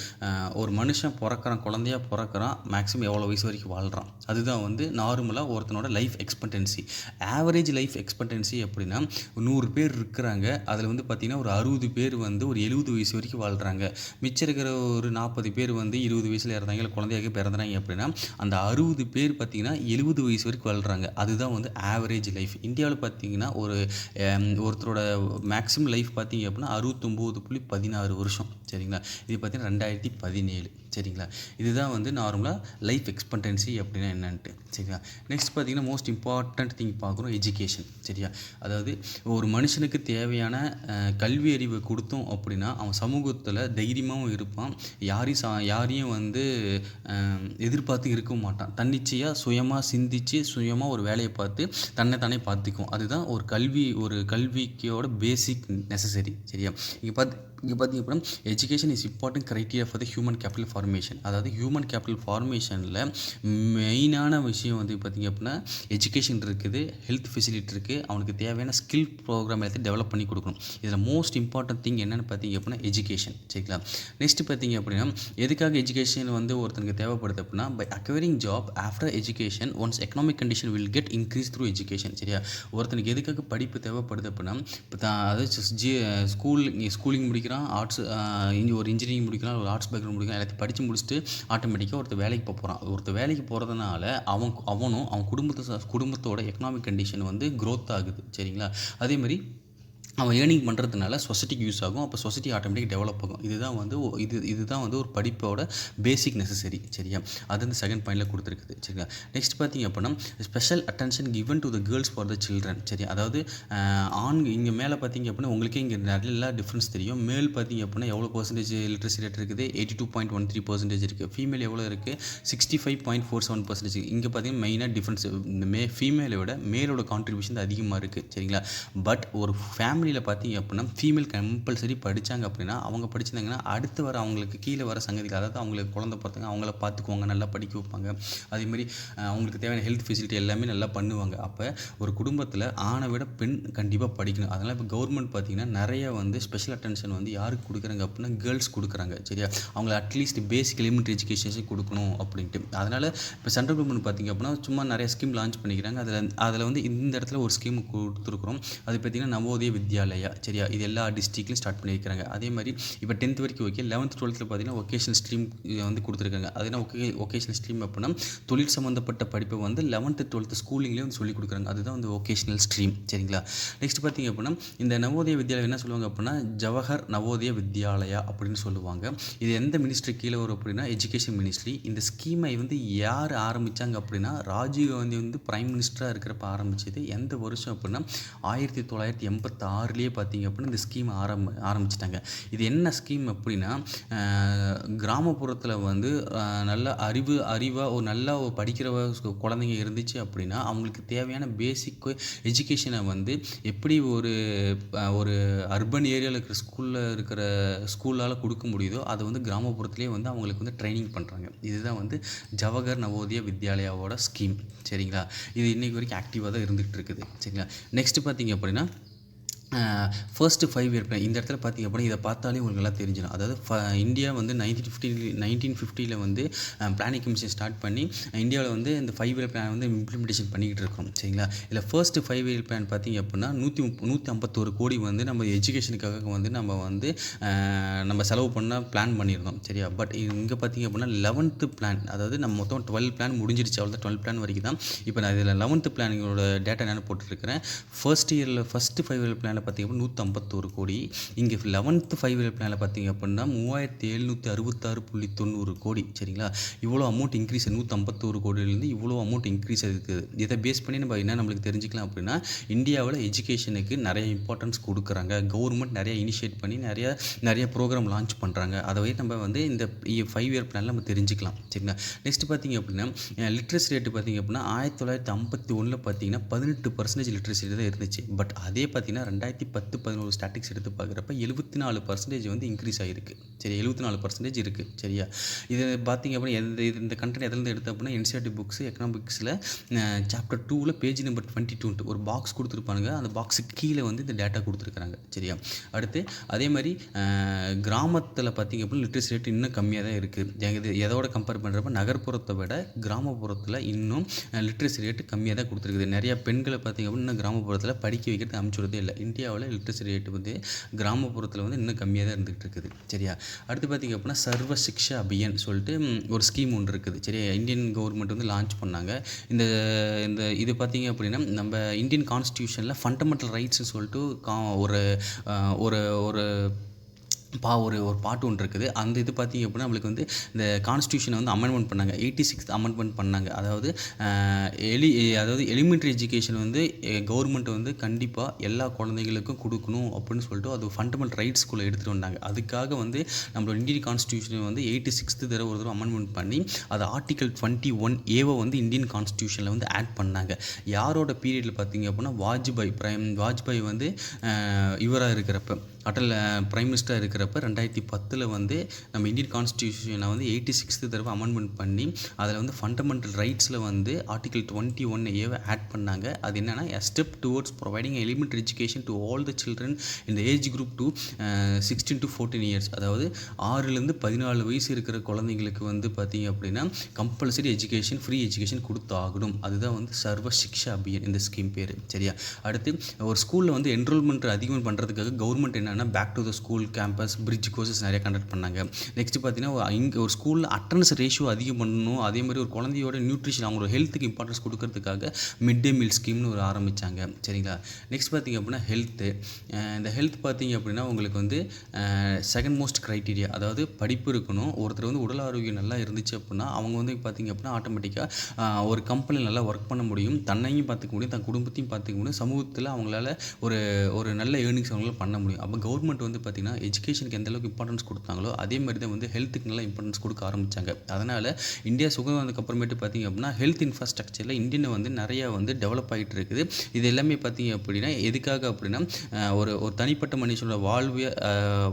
ஒரு மனுஷன் பிறக்கிறான், குழந்தையாக பிறக்கிறான், மேக்ஸிமம் எவ்வளோ வயசு வரைக்கும் வாழ்கிறான், அதுதான் வந்து நார்மலாக ஒருத்தனோட life expectancy. Average life expectancy அப்படின்னா 100 பேர் இருக்கிறாங்க, அதில் வந்து பார்த்திங்கன்னா ஒரு 60 பேர் வந்து ஒரு 70 வயசு வரைக்கும் வாழ்கிறாங்க. மிச்சம் இருக்கிற ஒரு 40 பேர் வந்து 20 வயசில் இறந்தாங்க, இல்லை குழந்தையாக பிறந்தாங்க அப்படின்னா அந்த 60 பேர் பார்த்திங்கன்னா 70 வயசு வரைக்கும் வாழ்கிறாங்க, அதுதான் வந்து ஆவரேஜ் லைஃப். இந்தியாவில் பார்த்திங்கன்னா ஒருத்தரோட மேக்ஸிமம் லைஃப் பார்த்திங்க அப்படின்னா 69.16 வருஷம், சரிங்களா. இது பார்த்திங்கன்னா 2017, சரிங்களா. இதுதான் வந்து நார்மலாக லைஃப் எக்ஸ்பெக்டன்சி அப்படின்னா என்னன்ட்டு, சரிங்களா. நெக்ஸ்ட் பார்த்திங்கன்னா மோஸ்ட் இம்பார்ட்டண்ட் திங் பார்க்குறோம் எஜுகேஷன், சரியா. அதாவது ஒரு மனுஷனுக்கு தேவையான கல்வி அறிவை கொடுத்தோம் அப்படின்னா அவன் சமூகத்தில் தைரியமாகவும் இருப்பான், யாரையும் வந்து எதிர்பார்த்து இருக்க மாட்டான், தன்னிச்சையாக சுயமாக சிந்தித்து சுயமாக ஒரு வேலையை பார்த்து தன்னை பார்த்துக்கும். அதுதான் ஒரு கல்விக்கோட பேசிக் நெசசரி, சரியா. இங்கே பார்த்திங்க அப்படின்னா education is important criteria for the human capital formation. அதாவது ஹியூமன் கேபிட்டல் ஃபார்மேஷனில் மெயினான விஷயம் வந்து பார்த்திங்க அப்படின்னா எஜுகேஷன் இருக்குது, ஹெல்த் ஃபெசிலிட்டி இருக்குது, அவனுக்கு தேவையான ஸ்கில் ப்ரோக்ராம் எல்லாத்தையும் டெவலப் பண்ணி கொடுக்கணும். இதில் மோஸ்ட் இம்பார்ட்டன்ட் திங் என்னென்னு பார்த்திங்க அப்படின்னா எஜுகேஷன், சரிங்களா. நெக்ஸ்ட் பார்த்திங்க அப்படின்னா எதுக்காக எஜுகேஷன் வந்து ஒருத்தனுக்கு தேவைப்படுது அப்படின்னா by acquiring job after education once economic condition will get increase through education, சரியா. ஒருத்தனுக்கு எதுக்காக படிப்பு தேவைப்படுது அப்படின்னா இப்போ அதாவது ஸ்கூலிங் முடிக்கிறான், ஆர்ட்ஸ் ஒரு இன்ஜினியரிங் முடிக்கிறான், ஒரு ஆர்ட்ஸ் பேக்ரவுண்ட் முடிக்கிறான், எல்லாத்தையும் படித்து முடிச்சுட்டு ஆட்டோமேட்டிக்காக ஒருத்தர் வேலைக்கு போகிறான். ஒருத்தர் வேலைக்கு போகிறதுனால அவன் குடும்பத்தோட எக்கனாமிக் கண்டிஷன் வந்து க்ரோத் ஆகுது, சரிங்களா. அதே மாதிரி அவன் ஏர்னிங் பண்ணுறதுனால சொசைட்டிக்கு யூஸ் ஆகும், அப்போ சொசைட்டி ஆட்டோமேட்டிக் டெவலப் ஆகும். இதுதான் வந்து ஒரு படிப்போட பேசிக் நெசசரி, சரியா. அது வந்து செகண்ட் பாயிண்டில் கொடுத்துருக்குது, சரிங்களா. நெக்ஸ்ட் பார்த்திங்க அப்படின்னா special attention given to the girls for the children, சரி. அதாவது இங்கே மேலே பார்த்திங்க அப்படின்னா உங்களுக்கே இங்கே நிறைய டிஃப்ரென்ஸ் தெரியும். மேல் பார்த்திங்க அப்படின்னா எவ்வளோ பர்சன்டேஜ் லிட்ரஸி ரேட் இருக்குது, 82.13% இருக்குது. ஃபீமேல் எவ்வளோ இருக்குது, 65.47%. இங்கே பார்த்திங்கன்னா மெயினாக டிஃப்ரென்ஸ் ஃபீமேலை விட மேலோட கான்ட்ரிபியூஷன் அதிகமாக இருக்குது, சரிங்களா. பட் ஒரு ஃபேமிலியில் பார்த்தீங்க அப்படின்னா ஃபீமேல் கம்பல்சரி படித்தாங்க அப்படின்னா அவங்க படிச்சிருந்தாங்கன்னா அடுத்து வர அவங்களுக்கு கீழே வர சங்கதிகள், அதாவது அவங்களுக்கு குழந்தை பிறந்தாங்க அவங்கள பார்த்துக்குவாங்க, நல்லா படிக்க வைப்பாங்க, அதேமாதிரி அவங்களுக்கு தேவையான ஹெல்த் ஃபெசிலிட்டி எல்லாமே நல்லா பண்ணுவாங்க. அப்போ ஒரு குடும்பத்தில் ஆணை விட பெண் கண்டிப்பாக படிக்கணும். அதனால் இப்போ கவர்மெண்ட் பார்த்திங்கன்னா நிறைய வந்து ஸ்பெஷல் அட்டென்ஷன் வந்து யாருக்கு கொடுக்குறாங்க அப்படின்னா கேர்ள்ஸ் கொடுக்குறாங்க, சரியா. அவங்கள அட்லீஸ்ட் பேசிக் எலிமெண்ட்ரி எஜுகேஷன் கொடுக்கணும் அப்படின்ட்டு. அதனால் இப்போ சென்ட்ரல் கவர்மெண்ட் பார்த்திங்க அப்படின்னா சும்மா நிறைய ஸ்கீம் லான்ச் பண்ணிக்கிறாங்க. அதில் வந்து இந்த இடத்துல ஒரு ஸ்கீம் கொடுத்துருக்குறோம். அது பார்த்திங்கன்னா நவோதய வித்யாலயா, சரியா. இது எல்லா டிஸ்ட்ரிக்ட்லையும் ஸ்டார்ட் பண்ணியிருக்கிறாங்க. அதே மாதிரி இப்போ 10th வரைக்கும் ஓகே, 11th 12th பார்த்திங்கன்னா ஒகேஷனல் ஸ்ட்ரீம் வந்து கொடுத்துருக்காங்க. அதுனா ஒகேஷனல் ஸ்ட்ரீம் அப்படின்னா தொழில் சம்மந்தப்பட்ட படிப்பை வந்து 11th 12th ஸ்கூலிங்லேயே வந்து சொல்லிக் கொடுக்குறாங்க. அதுதான் வந்து ஒகேஷனல் ஸ்ட்ரீம், சரிங்களா. நெக்ஸ்ட் பார்த்திங்க அப்படின்னா இந்த நவோதய வித்யாலயா என்ன சொல்லுவாங்க அப்படின்னா ஜவஹர் நவோதய வித்யாலயா அப்படின்னு சொல்லுவாங்க. இது எந்த மினிஸ்ட்ரி கீழே வரும் அப்படின்னா எஜுகேஷன் மினிஸ்ட்ரி. இந்த ஸ்கீமை வந்து யார் ஆரம்பித்தாங்க அப்படின்னா ராஜீவ் காந்தி வந்து பிரைம் மினிஸ்டராக இருக்கிறப்ப ஆரம்பிச்சது. எந்த வருஷம் அப்படின்னா 1986 பார்த்திங்க அப்படின்னா இந்த ஸ்கீம் ஆரம்பிச்சிட்டாங்க. இது என்ன ஸ்கீம் அப்படின்னா கிராமப்புறத்தில் வந்து நல்ல அறிவாக ஒரு நல்லா படிக்கிற குழந்தைங்க இருந்துச்சு அப்படின்னா அவங்களுக்கு தேவையான பேசிக் எஜுகேஷனை வந்து எப்படி ஒரு அர்பன் ஏரியாவில் இருக்கிற ஸ்கூலால் கொடுக்க முடியுதோ அதை வந்து கிராமப்புறத்துலேயே வந்து அவங்களுக்கு வந்து ட்ரைனிங் பண்ணுறாங்க. இதுதான் வந்து ஜவஹர் நவோதய வித்யாலயாவோட ஸ்கீம், சரிங்களா. இது இன்றைக்கு வரைக்கும் ஆக்டிவாக தான் இருந்துகிட்டு இருக்குது, சரிங்களா. நெக்ஸ்ட் பார்த்திங்க அப்படின்னா ஃபர்ஸ்ட்டு 5 இயர் பிளான் இந்த இடத்துல பார்த்திங்க அப்படின்னா இதை பார்த்தாலே உங்களுக்கு நல்லா தெரிஞ்சிடும். அதாவது இந்தியா வந்து 1950 வந்து பிளானிங் கமிஷன் ஸ்டார்ட் பண்ணி இந்தியாவில் வந்து இந்த 5 இயர் பிளான் வந்து இம்ப்ளிமெண்டேஷன் பண்ணிக்கிட்டு இருக்கோம். சரிங்களா? இதில் ஃபர்ஸ்ட்டு 5 இயர் பிளான் பார்த்திங்க அப்படின்னா 151 கோடி வந்து நம்ம எஜுகேஷனுக்காக வந்து நம்ம செலவு பண்ண பிளான் பண்ணியிருந்தோம். சரியா? பட் இங்கே பார்த்திங்க அப்படின்னா 11th பிளான், அதாவது நம்ம மொத்தம் 12 பிளான் முடிஞ்சிருச்சு. அவ்வளோ 12 பிளான் வரைக்கும் தான். இப்போ நான் இதில் 11th பிளானிங்கோட டேட்டா என்னென்னு போட்டுருக்கிறேன். ஃபர்ஸ்ட்டு 5 இயர் பிளானில் பார்த்திங்க அப்படின்னா 151 கோடி. இங்கே 11th 5 இயர் பிளானில் பார்த்திங்க அப்படின்னா 3766.90 கோடி. சரிங்களா? இவ்வளோ அமௌண்ட் இன்க்ரீஸ் 151 கோடியிலேருந்து இவ்வளோ அமௌண்ட் இன்க்ரீஸ் இருக்குது. இதை பேஸ் பண்ணி நம்ம என்ன நம்மளுக்கு தெரிஞ்சுக்கலாம் அப்படின்னா இந்தியாவில் எஜுகேஷனுக்கு நிறைய இம்பார்ட்டன்ஸ் கொடுக்குறாங்க. கவர்மெண்ட் நிறைய இனிஷியேட் பண்ணி நிறைய ப்ரோக்ராம் லான்ச் பண்ணுறாங்க. அதை வச்சு நம்ம வந்து இந்த 5 இயர் பிளானில் நம்ம தெரிஞ்சுக்கலாம். சரிங்களா? நெக்ஸ்ட் பார்த்திங்க அப்படின்னா லிட்ரஸி ரேட்டு பார்த்திங்க அப்படின்னா 1951 பார்த்திங்கன்னா 18% லிட்ரஸி ரேட் தான் இருந்துச்சு. பட் அதே பார்த்திங்கன்னா 2010-11 ஸ்டாட்டிக்ஸ் எடுத்து பார்க்குறப்ப 74% வந்து இன்க்ரீஸ் ஆகிருக்கு. சரி, 74% இருக்குது. சரியா? இது பார்த்திங்க அப்படின்னா இந்த கண்டென்ட் எதுலேருந்து எடுத்து அப்படின்னா என்சிஆர்டி புக்ஸ் எக்கனாமிக்ஸில் சாப்டர் 2ல் பேஜ் நம்பர் 22 ஒரு பாக்ஸ் கொடுத்துருப்பாங்க. அந்த பாக்ஸுக்கு கீழே வந்து இந்த டேட்டா கொடுத்துருக்குறாங்க. சரியா? அடுத்து அதே மாதிரி கிராமத்தில் பார்த்திங்க அப்படின்னா லிட்ரஸி ரேட் இன்னும் கம்மியாக தான் இருக்குது. எதோட கம்பேர் பண்ணுறப்ப நகர்ப்புறத்தை விட கிராமப்புறத்தில் இன்னும் லிட்ரஸி ரேட்டு கம்மியாக தான் கொடுத்துருக்குது. நிறையா பெண்களை பார்த்திங்க அப்படின்னா இன்னும் கிராமப்புறத்தில் படிக்க வைக்கிறது அனுப்பிச்சுடுறதே இல்லை. இந்தியாவில் லிட்ரஸி ரேட்டு வந்து கிராமப்புறத்தில் வந்து இன்னும் கம்மியாக தான் இருந்துகிட்டு இருக்குது. சரியா? அடுத்து பார்த்திங்க அப்படின்னா சர்வ சிக்ஷா அபியான் சொல்லிட்டு ஒரு ஸ்கீம் ஒன்று இருக்குது. சரியா? இந்தியன் கவர்மெண்ட் வந்து லான்ச் பண்ணாங்க. இந்த இது பார்த்திங்க அப்படின்னா நம்ம இந்தியன் கான்ஸ்டியூஷனில் ஃபண்டமெண்டல் ரைட்ஸ்னு சொல்லிட்டு ஒரு ஒரு ஒரு பாட்டு ஒன்று இருக்குது. அந்த இது பார்த்திங்க அப்படின்னா நம்மளுக்கு வந்து இந்த கான்ஸ்டியூஷனை வந்து அமெண்ட்மெண்ட் பண்ணாங்க. 86th அமெண்ட்மெண்ட் பண்ணாங்க. அதாவது எலிமெண்ட்ரி எஜுகேஷன் வந்து கவர்மெண்ட் வந்து கண்டிப்பாக எல்லா குழந்தைகளுக்கும் கொடுக்கணும் அப்படின்னு சொல்லிட்டு அது ஃபண்டமெண்டல் ரைட்ஸ்குள்ளே எடுத்துகிட்டு வந்தாங்க. அதுக்காக வந்து நம்மளோட இந்தியன் கான்ஸ்டியூஷனை வந்து 86th தடவை ஒரு தடவை அமெண்ட்மெண்ட் பண்ணி அது ஆர்டிகல் 21A வந்து இந்தியன் கான்ஸ்டியூஷனில் வந்து ஆட் பண்ணாங்க. யாரோட பீரியடில் பார்த்திங்க அப்படின்னா வாஜ்பாய் வந்து இவராக இருக்கிறப்ப அட்டல் பிரைம் மினிஸ்டராக இருக்கிறப்ப 2010 வந்து நம்ம இந்தியன் கான்ஸ்டியூஷனை வந்து 86th தடவை அமெண்ட்மெண்ட் பண்ணி அதில் வந்து ஃபண்டமெண்டல் ரைட்ஸில் வந்து ஆர்டிகல் 21A ஆட் பண்ணாங்க. அது என்னென்னா a step towards providing elementary education to all the children in the age group to 16 to 14 years. அதாவது 6லேருந்து 14 வயசு இருக்கிற குழந்தைங்களுக்கு வந்து பார்த்திங்க அப்படின்னா கம்பல்சரி எஜுகேஷன் ஃப்ரீ எஜுகேஷன் கொடுத்தாகணும். அதுதான் வந்து சர்வ சிக்ஷா அபியான் இந்த ஸ்கீம் பேர். சரியா? அடுத்து ஒரு ஸ்கூலில் வந்து என்ரோல்மெண்ட் அதிகம் பண்ணுறதுக்காக கவர்மெண்ட் என்னென்னா back to the school campus bridge courses நிறைய கண்டக்ட் பண்ணாங்க. நெக்ஸ்ட் பார்த்தீங்கன்னா இங்கே ஒரு ஸ்கூலில் அட்டண்டன்ஸ் ரேஷியோ அதிகம் பண்ணணும். அதே மாதிரி ஒரு குழந்தையோட நியூட்ரிஷன் அவங்களோட ஹெல்த்துக்கு இம்பார்ட்டன்ஸ் கொடுக்கறதுக்காக மிட் டே மீல் ஸ்கீம்னு ஒரு ஆரம்பித்தாங்க. சரிங்களா? நெக்ஸ்ட் பார்த்திங்க அப்படின்னா ஹெல்த்து. இந்த ஹெல்த் பார்த்திங்க அப்படின்னா உங்களுக்கு வந்து செகண்ட் மோஸ்ட் க்ரைட்டீரியா, அதாவது படிப்பு இருக்கணும். ஒருத்தர் வந்து உடல் ஆரோக்கியம் நல்லா இருந்துச்சு அப்படின்னா அவங்க வந்து பார்த்திங்க அப்படின்னா ஆட்டோமேட்டிக்காக ஒரு கம்பெனியில் நல்லா ஒர்க் பண்ண முடியும், தன்னையும் பார்த்துக்க முடியும், தன் குடும்பத்தையும் பார்த்துக்க முடியும், சமூகத்தில் அவங்களால ஒரு நல்ல ஏர்னிங்ஸ் அவங்களால பண்ண முடியும். அப்போ கவர்மெண்ட் வந்து பார்த்திங்கன்னா எஜுகேஷனுக்கு எந்தளவுக்கு இம்பார்ட்டன்ஸ் கொடுத்தாங்களோ அதே மாதிரி தான் வந்து ஹெல்த்துக்கு நல்லா இம்பார்ட்டன்ஸ் கொடுக்க ஆரம்பித்தாங்க. அதனால் இந்தியா சுதந்திரம் வந்ததுக்கப்புறமேட்டு பார்த்திங்க அப்படின்னா ஹெல்த் இன்ஃப்ராஸ்ட்ரக்சரில் இந்தியனை வந்து நிறையா வந்து டெவலப் ஆகிட்டு இருக்குது. இது எல்லாமே பார்த்திங்க அப்படின்னா எதுக்காக அப்படின்னா ஒரு தனிப்பட்ட மனுஷனோட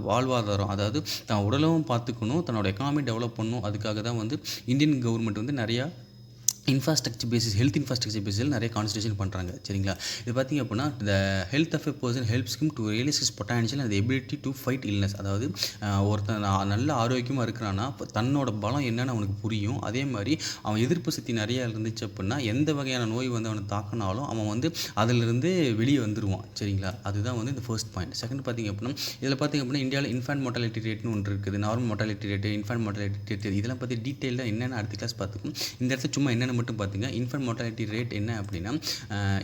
வாழ்வாதாரம், அதாவது தான் உடலும் பார்த்துக்கணும், தன்னோட எக்கானமி டெவலப் பண்ணணும். அதுக்காக தான் வந்து இந்தியன் கவர்மெண்ட் வந்து நிறையா ஹெல்த் இன்ஃப்ராஸ்ட்ரக்சர் பேசிஸில் நிறைய கான்சன்ட்ரேஷன் பண்ணுறாங்க. சரிங்களா? இது பார்த்திங்க அப்படின்னா the health of a person helps him to realise his potential and ability to fight illness. அதாவது ஒருத்தன் நல்ல ஆரோக்கியமாக இருக்கிறான்னா தன்னோட பலம் என்னன்னு அவனுக்கு புரியும். அதே மாதிரி அவன் எதிர்ப்பு சக்தி நிறையா இருந்துச்சு அப்படின்னா எந்த வகையான நோய் வந்து அவனை தாக்கினாலும் அவன் வந்து அதிலிருந்து வெளியே வந்துடுவான். சரிங்களா? அதுதான் வந்து இந்த ஃபர்ஸ்ட் பாயிண்ட். செகண்ட் பார்த்திங்க அப்படின்னா இதில் பார்த்திங்க அப்படின்னா இந்தியாவில் இன்ஃபேன்ட் மோர்டாலிட்டி ரேட்னு ஒன்று இருக்குது, normal mortality rate, infant mortality rate. இதெல்லாம் பற்றி டீட்டெயிலாக என்னென்ன அடுத்த கிளாஸ் பார்த்துக்கும். இந்த இடத்துல சும்மா என்னென்ன மட்டும் பார்த்துங்க. இன்ஃபன்ட் மோர்டாலிட்டி ரேட் என்ன அப்படின்னா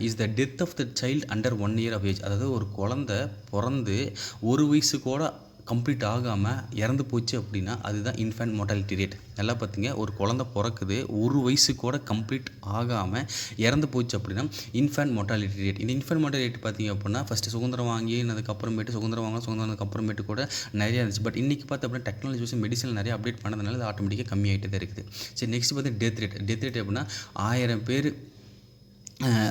is the death of the child under 1 year of age. அதாவது ஒரு குழந்தை பிறந்து 1 வயசு கூட கம்ப்ளீட் ஆகாமல் இறந்து போச்சு அப்படின்னா அதுதான் இன்ஃபன்ட் மோர்டாலிட்டி ரேட். நல்லா பார்த்திங்க, ஒரு குழந்தை பிறக்குது 1 வயசு கூட கம்ப்ளீட் ஆகாமல் இறந்து போச்சு அப்படின்னா இன்ஃபன்ட் மோர்டாலிட்டி ரேட். இந்த இன்ஃபன்ட் மோர்டாலிட்டி ரேட் பார்த்திங்க அப்படின்னா ஃபஸ்ட்டு சுதந்திரம் வாங்கினதுக்கப்புறமேட்டு கூட நிறையா இருந்துச்சு. பட் இன்றைக்கி பார்த்து அப்படின்னா டெக்னாலஜி வச்சு மெடிசன் நிறைய அப்டேட் பண்ணதுனால அது ஆட்டோமேட்டிக்காக கம்மியாகிட்டே தான் இருக்குது. சரி, நெக்ஸ்ட் பார்த்து டெத் ரேட் அப்படின்னா 1000 பேர்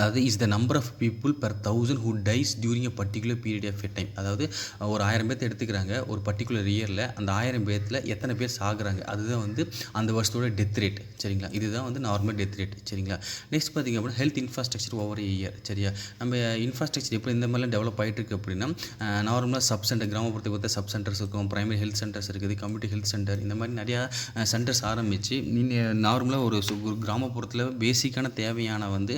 அது is the number of people per 1000 who dies during a particular period of time. அதாவது ஒரு 1000 பேர்த்த எடுத்துக்கிறாங்க ஒரு பர்டிகுலர் இயரில். அந்த 1000 பேர்த்தில் எத்தனை பேர் சாகுறாங்க அதுதான் வந்து அந்த வருஷத்தோட டெத் ரேட். சரிங்களா, இதுதான் வந்து நார்மல் டெத் ரேட். சரிங்களா, நெக்ஸ்ட் பார்த்திங்க அப்படின்னா ஹெல்த் இன்ஃப்ராஸ்ட்ரக்சர் ஓவர் இயர். சரியா, நம்ம இன்ஃப்ராஸ்ட்ரக்சர் எப்படி இந்த மாதிரிலாம் டெவலப் ஆகிட்டு இருக்குது அப்படின்னா நார்மலாக சப் சென்டர், கிராமப்புறத்தை பொறுத்த சப் சென்டர்ஸ் இருக்கும், பிரைமரி ஹெல்த் சென்டர்ஸ் இருக்குது, கம்யூனிட்டி ஹெல்த் சென்டர், இந்த மாதிரி நிறையா சென்டர்ஸ் ஆரம்பித்து நார்மலாக ஒரு கிராமப்புறத்தில் பேசிக்கான தேவையான வந்து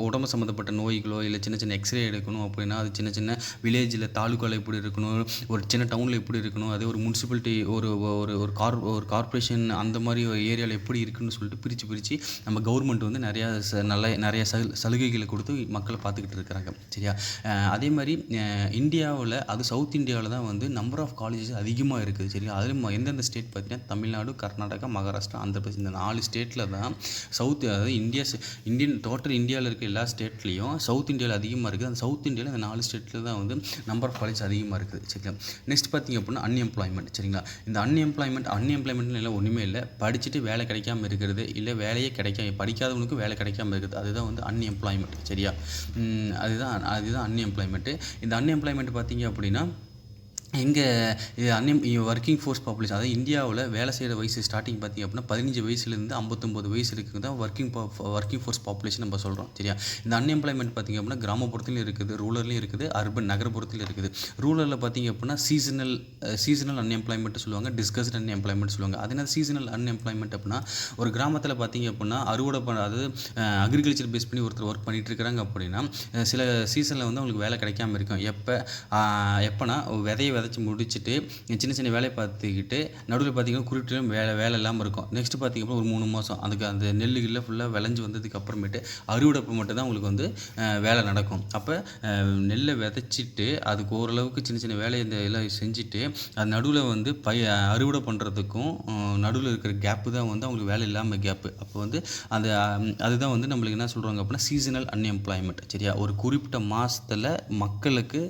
உடம்பு சம்மந்தப்பட்ட நோய்களோ இல்லை சின்ன சின்ன எக்ஸ்ரே எடுக்கணும் அப்படின்னா அது சின்ன சின்ன வில்லேஜில் தாலுக்காவில் எப்படி இருக்கணும், ஒரு சின்ன டவுனில் எப்படி இருக்கணும், அதே ஒரு முனிசிபாலிட்டி ஒரு ஒரு ஒரு கார்ப்பரேஷன் அந்த மாதிரி ஒரு ஏரியாவில் எப்படி இருக்குன்னு சொல்லிட்டு பிரித்து நம்ம கவர்மெண்ட் வந்து நிறைய சலுகைகளை கொடுத்து மக்களை பார்த்துக்கிட்டு இருக்கிறாங்க. சரியா, அதே மாதிரி இந்தியாவில் அது சவுத் இந்தியாவில் தான் வந்து நம்பர் ஆஃப் காலேஜஸ் அதிகமாக இருக்குது. சரியா, அதில் எந்தெந்த ஸ்டேட் பார்த்தீங்கன்னா தமிழ்நாடு, கர்நாடகா, மகாராஷ்டிரா, ஆந்திர பிரதேஷ், இந்த 4 ஸ்டேட்டில் தான் அதாவது இந்தியன் டோட்டல் இந்தியாவில் இருக்க எல்லா ஸ்டேட்லேயும் சவுத் இந்தியாவில் அதிகமாக இருக்குது. அந்த சவுத் இந்தியாவில் இந்த 4 ஸ்டேட்டில் தான் வந்து நம்பர் ஆஃப் காலேஜ் அதிகமாக இருக்குது. சரிங்களா, நெக்ஸ்ட் பார்த்திங்க அப்படின்னா அன்எம்ப்ளாய்மெண்ட். சரிங்களா, இந்த அன்எம்ப்ளாய்மெண்ட்னு எல்லாம் ஒன்றுமே இல்லை, படிச்சுட்டு வேலை கிடைக்காம இருக்கிறது, இல்லை வேலையே படிக்காதவனுக்கு வேலை கிடைக்காம இருக்குது, அதுதான் வந்து அன்எம்ப்ளாய்மெண்ட். சரியா, அதுதான் அன்எம்ப்ளாய்மெண்ட்டு. இந்த அன்எம்ப்ளாய்மெண்ட் பார்த்திங்க அப்படின்னா ஒர்க்கிங் ஃபோர்ஸ் பாப்புலேஷன், அதாவது இந்தியாவில் வேலை செய்கிற வயசு ஸ்டார்டிங் பார்த்திங்க அப்படின்னா 15 வயசுலேருந்து 59 வயசு இருக்குது தான் ஒர்க்கிங் ஃபோர்ஸ் பாப்புலேஷன் நம்ம சொல்கிறோம். சரியா, இந்த அன்எம்ப்ளாய்மெண்ட் பார்த்திங்க அப்படின்னா கிராமப்புறத்துலையும் இருக்குது, ரூரல்லையும் இருக்குது, அர்பன் நகரப்புறத்துலையும் இருக்குது. ரூரலில் பார்த்திங்க அப்படின்னா சீசனல் அன்எம்ப்ளாய்மெண்ட் சொல்லுவாங்க, டிஸ்கஸ்ட் அன்எம்ப்ளாய்மெண்ட் சொல்லுவாங்க. அது என்ன சீசனல் அன்எம்ப்ளாய்மெண்ட் அப்படின்னா ஒரு கிராமத்தில் பார்த்திங்க அப்படின்னா அதாவது அக்ரிகல்ச்சர் பேஸ் பண்ணி ஒருத்தர் ஒர்க் பண்ணிகிட்டு இருக்கிறாங்க அப்படின்னா சில சீசனில் வந்து அவங்களுக்கு வேலை கிடைக்காம இருக்கும். எப்போனா விதையை விதைச்சி முடிச்சுட்டு சின்ன சின்ன வேலையை பார்த்துக்கிட்டு நடுவில் பார்த்திங்கன்னா குறிப்பிட்ட வேலை இல்லாமல் இருக்கும். நெக்ஸ்ட்டு பார்த்திங்கன்னா ஒரு 3 மாதம் அதுக்கு அந்த நெல்லுகளில் ஃபுல்லாக விளைஞ்சி வந்ததுக்கு அப்புறமேட்டு அறுவடைப்பு மட்டும் தான் உங்களுக்கு வந்து வேலை நடக்கும். அப்போ நெல்லை விதைச்சிட்டு அதுக்கு ஓரளவுக்கு சின்ன சின்ன வேலையை இந்த எல்லாம் செஞ்சுட்டு அது நடுவில் வந்து அறுவடை பண்ணுறதுக்கும் நடுவில் இருக்கிற கேப்பு தான் வந்து அவங்களுக்கு வேலை இல்லாமல் கேப்பு. அப்போ வந்து அதுதான் வந்து நம்மளுக்கு என்ன சொல்கிறாங்க அப்படின்னா சீசனல் அன்எம்ப்ளாய்மெண்ட். சரியா, ஒரு குறிப்பிட்ட மாதத்தில் மக்களுக்கு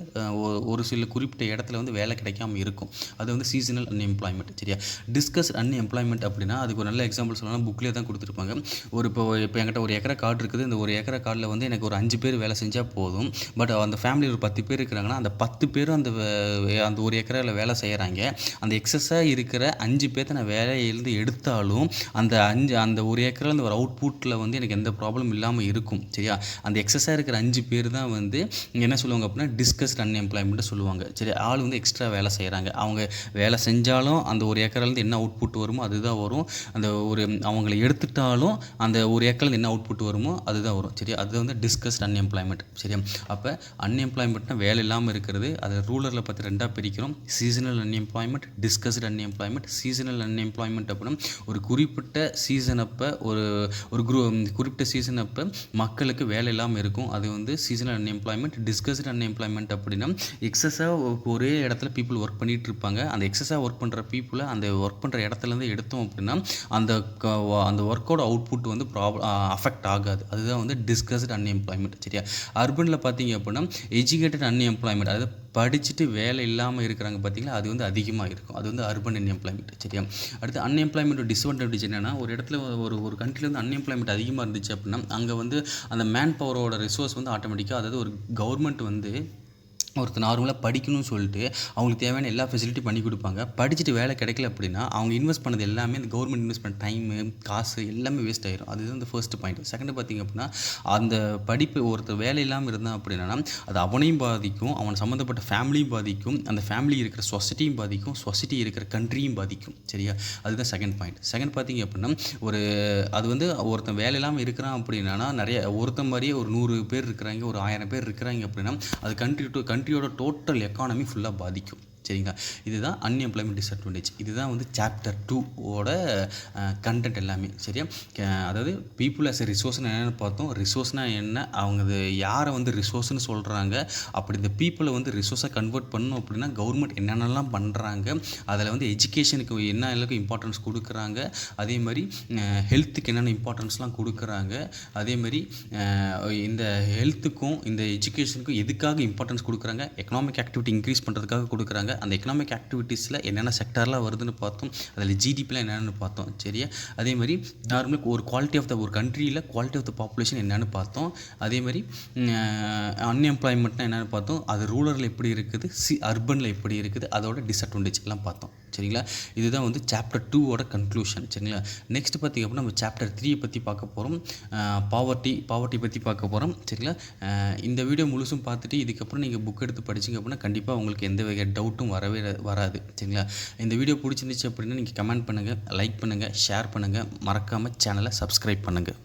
ஒரு சில குறிப்பிட்ட இடத்துல வந்து வேலை கிடைக்காம இருக்கும், அது வந்து சீசனல் அன்எம்ப்ளாய்மெண்ட். சரியா, டிஸ்கஸ் அன்எம்ப்ளாய்மெண்ட் அப்படின்னா அதுக்கு ஒரு நல்ல எக்ஸாம்பிள் சொல்லலாம், புக்லேயே தான் கொடுத்துருப்பாங்க. இப்போ என்கிட்ட ஒரு ஏக்கரை காடு இருக்குது, இந்த ஒரு ஏக்கரை காடில் வந்து எனக்கு ஒரு 5 பேர் வேலை செஞ்சால் போதும். பட் அந்த ஃபேமிலி ஒரு 10 பேர் இருக்கிறாங்கன்னா அந்த 10 பேரும் அந்த ஒரு ஏக்கரில் வேலை செய்கிறாங்க. அந்த எக்ஸஸாக இருக்கிற 5 பேர்த்த நான் வேலையிலேருந்து எடுத்தாலும் அந்த ஒரு ஏக்கரில் அந்த ஒரு அவுட்புட்டில் வந்து எனக்கு எந்த ப்ராப்ளம் இல்லாமல் இருக்கும். சரியா, அந்த எக்ஸஸாக இருக்கிற 5 பேர் தான் வந்து என்ன சொல்லுவாங்க அப்படின்னா டிஸ்கஸ்ட் அன்எம்ப்ளாய்மெண்ட் சொல்லுவாங்க. சரி, ஆள் வந்து எக்ஸ்ட்ரா வேலை செய்கிறாங்க, அவங்க வேலை செஞ்சாலும் அந்த ஒரு ஏக்கர்லேருந்து என்ன அவுட்புட் வருமோ அதுதான் வரும், அந்த ஒரு அவங்களை எடுத்துட்டாலும் அந்த ஒரு ஏக்கர்லேருந்து என்ன அவுட்புட் வருமோ அதுதான் வரும். சரியா, அது வந்து டிஸ்கஸ்ட் அன்எம்ப்ளாய்மெண்ட். சரியா, அப்போ அன்எம்ப்ளாய்மெண்ட்னா வேலை இல்லாமல் இருக்கிறது. அதை ரூலரில் பார்த்து 2ஆக பிரிக்கிறோம், seasonal unemployment, discussed unemployment. Seasonal unemployment அப்படின்னா ஒரு குறிப்பிட்ட சீசன் அப்போ குறிப்பிட்ட சீசன் அப்போ மக்களுக்கு வேலை இல்லாமல் இருக்கும், அது வந்து சீசனல் அன்எம்ப்ளாய்மெண்ட். டிஸ்கஸ்ட் அன்எம்ப்ளாய்மெண்ட் அப்படின்னா எக்ஸஸாக ஒரே இடத்துல பீப்புள் ஒர்க் பண்ணிகிட்டு இருப்பாங்க, அந்த எக்ஸஸாக ஒர்க் பண்ணுற பீப்புளை அந்த ஒர்க் பண்ணுற இடத்துலேருந்து எடுத்தோம் அப்படின்னா அந்த ஒர்க்கோட அவுட்புட் வந்து அஃபெக்ட் ஆகாது, அதுதான் வந்து டிஸ்கஸ்ட் அன்எம்ப்ளாய்மெண்ட். சரியா, அர்பனில் பார்த்தீங்க அப்படின்னா எஜுகேட்டட் அன்எம்ப்ளாய்மெண்ட், அதாவது படிச்சுட்டு வேலை இல்லாமல் இருக்கிறாங்க பார்த்தீங்களா, அது வந்து அதிகமாக இருக்கும், அது வந்து அர்பன் அன்எம்ப்ளாய்மெண்ட். சரியா, அடுத்து அன்எம்ப்ளாய்மெண்ட் டிஸ்அட்வான்டேஜ் என்னென்னா ஒரு இடத்துல ஒரு கண்ட்ரியில் வந்து அன்எம்ப்ளாய்மெண்ட் அதிகமாக இருந்துச்சு அப்படின்னா அங்கே வந்து அந்த மேன் பவரோட ரிசோர்ஸ் வந்து ஆட்டோமேட்டிக்காக, அதாவது ஒரு கவர்மெண்ட் வந்து ஒருத்தர் நார்மலாக படிக்கணும்னு சொல்லிட்டு அவங்களுக்கு தேவையான எல்லா ஃபெசிலிட்டி பண்ணி கொடுப்பாங்க. படிச்சுட்டு வேலை கிடைக்கல அப்படின்னா அவங்க இன்வெஸ்ட் பண்ணது எல்லாமே அந்த கவர்மெண்ட் இன்வெஸ்ட் பண்ண டைமு காசு எல்லாமே வேஸ்ட் ஆயிரும். அதுதான் இந்த ஃபர்ஸ்ட் பாயிண்ட். செகண்ட் பார்த்திங்க அப்படின்னா அந்த படிப்பு ஒருத்தர் வேலை இல்லாமல் இருந்தான் அப்படின்னா அது அவனையும் பாதிக்கும், அவன் சம்மந்தப்பட்ட ஃபேமிலியும் பாதிக்கும், அந்த ஃபேமிலி இருக்கிற சொசைட்டியும் பாதிக்கும், சொசைட்டி இருக்கிற கண்ட்ரியும் பாதிக்கும். சரியா, அதுதான் செகண்ட் பாயிண்ட். செகண்ட் பார்த்திங்க அப்படின்னா அது வந்து ஒருத்தன் வேலை இல்லாமல் இருக்கிறான் அப்படின்னா நிறைய ஒருத்தன் மாதிரியே ஒரு 100 பேர் இருக்கிறாங்க, ஒரு 1000 பேர் இருக்கிறாங்க அப்படின்னா அது கண்ட்ரியோட டோட்டல் எக்கானமி ஃபுல்லாக பாதிக்கும். சரிங்களா, இதுதான் அன்எம்ப்ளாய்மெண்ட் டிஸ்அட்வான்டேஜ். இதுதான் வந்து சாப்டர் 2ஓட கண்டென்ட் எல்லாமே. சரியா, அதாவது பீப்புள் ஆஸ் எ ரிசோர்ஸ்னு என்னென்னு பார்த்தோம், ரிசோர்ஸ்னால் என்ன, அவங்க யாரை வந்து ரிசோர்ஸ்னு சொல்கிறாங்க, அப்படி இந்த பீப்புளை வந்து ரிசோர்ஸாக கன்வெர்ட் பண்ணணும் அப்படின்னா கவர்மெண்ட் என்னென்னலாம் பண்ணுறாங்க, அதில் வந்து எஜுகேஷனுக்கு என்ன அளவுக்கு இம்பார்ட்டன்ஸ் கொடுக்குறாங்க, அதே மாதிரி ஹெல்த்துக்கு என்னென்ன இம்பார்ட்டன்ஸ்லாம் கொடுக்குறாங்க, அதே மாதிரி இந்த ஹெல்த்துக்கும் இந்த எஜுகேஷனுக்கும் எதுக்காக இம்பார்ட்டன்ஸ் கொடுக்குறாங்க, எக்கனாமிக் ஆக்டிவிட்டி இன்க்ரீஸ் பண்ணுறதுக்காக கொடுக்குறாங்க, சரிங்களா. அந்த எக்கனாமிக் ஆக்டிவிட்டீஸில் என்னென்ன செக்டார்லாம் வருதுன்னு பார்த்தோம். அதில் ஜிடிபிலாம் என்னென்னு பார்த்தோம் சரியா. அதே மாதிரி நார்மலாக ஒரு குவாலிட்டி ஆஃப் த ஒரு கண்ட்ரியில் குவாலிட்டி ஆஃப் த பாப்புலேஷன் என்னென்னு பார்த்தோம். அதே மாதிரி அன்எம்ப்ளாய்மெண்ட்னா என்னென்னு பார்த்தோம். அது ரூரலில் எப்படி இருக்குது, அர்பனில் எப்படி இருக்குது, அதோட டிஸ்அட்வான்டேஜ் எல்லாம் பார்த்தோம் சரிங்களா. இதுதான் வந்து சாப்டர் 2ஓட கன்க்ளூஷன் சரிங்களா. நெக்ஸ்ட் பார்த்திங்க அப்படின்னா நம்ம சாப்டர் 3 பற்றி பார்க்க போகிறோம். பாவர்ட்டி பற்றி பார்க்க போகிறோம் சரிங்களா. இந்த வீடியோ முழுசும் பார்த்துட்டு இதுக்கப்புறம் நீங்கள் புக் எடுத்து படிச்சிங்க அப்படின்னா கண்டிப்பாக உங்களுக்கு எந்த வகை டவுட்டும் வராது சரிங்களா. இந்த வீடியோ பிடிச்சிருந்துச்சு அப்படின்னா நீங்கள் கமெண்ட் பண்ணுங்கள், லைக் பண்ணுங்கள், ஷேர் பண்ணுங்கள், மறக்காமல் சேனலை சப்ஸ்கிரைப் பண்ணுங்கள்.